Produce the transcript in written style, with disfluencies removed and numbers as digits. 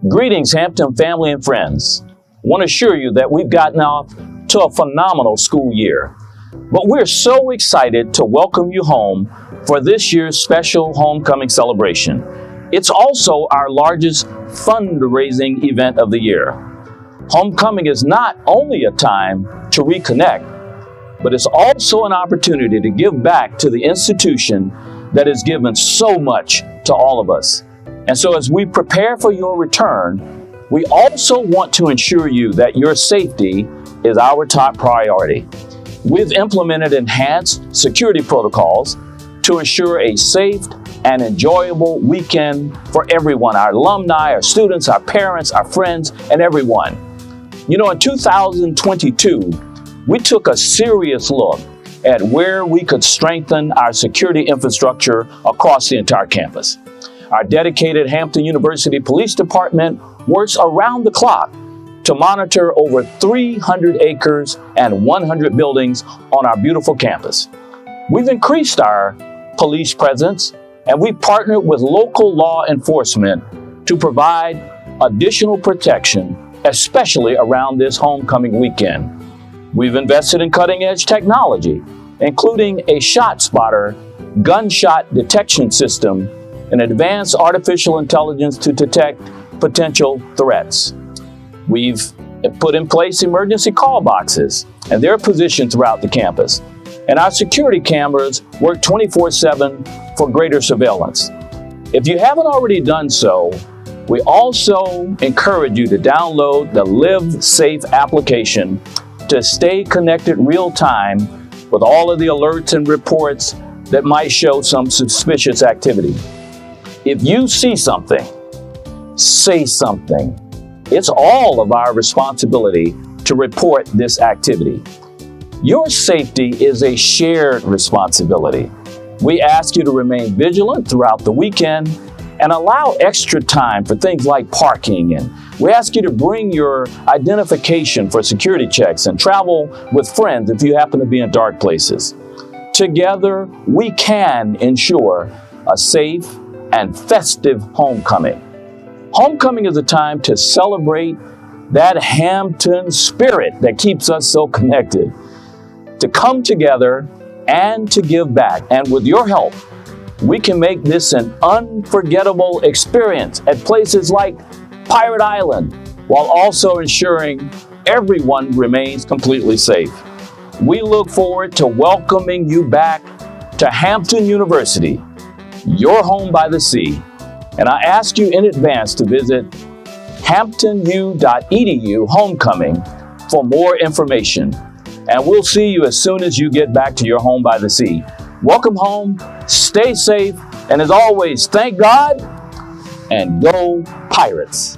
Greetings, Hampton family and friends. I want to assure you that we've gotten off to a phenomenal school year. But we're so excited to welcome you home for this year's special homecoming celebration. It's also our largest fundraising event of the year. Homecoming is not only a time to reconnect, but it's also an opportunity to give back to the institution that has given so much to all of us. And so as we prepare for your return, we also want to ensure you that your safety is our top priority. We've implemented enhanced security protocols to ensure a safe and enjoyable weekend for everyone, our alumni, our students, our parents, our friends, and everyone. You know, in 2022, we took a serious look at where we could strengthen our security infrastructure across the entire campus. Our dedicated Hampton University Police Department works around the clock to monitor over 300 acres and 100 buildings on our beautiful campus. We've increased our police presence, and we've partnered with local law enforcement to provide additional protection, especially around this homecoming weekend. We've invested in cutting-edge technology, including a shot spotter, gunshot detection system, and advanced artificial intelligence to detect potential threats. We've put in place emergency call boxes, and they're positioned throughout the campus. And our security cameras work 24/7 for greater surveillance. If you haven't already done so, we also encourage you to download the Live Safe application to stay connected real time with all of the alerts and reports that might show some suspicious activity. If you see something, say something. It's all of our responsibility to report this activity. Your safety is a shared responsibility. We ask you to remain vigilant throughout the weekend and allow extra time for things like parking. And we ask you to bring your identification for security checks and travel with friends if you happen to be in dark places. Together, we can ensure a safe and festive homecoming. Homecoming is a time to celebrate that Hampton spirit that keeps us so connected, to come together and to give back. And with your help, we can make this an unforgettable experience at places like Pirate Island, while also ensuring everyone remains completely safe. We look forward to welcoming you back to Hampton University, your home by the sea. And I ask you in advance to visit hamptonu.edu homecoming for more information. And we'll see you as soon as you get back to your home by the sea. Welcome home, stay safe, and as always, thank God and go Pirates.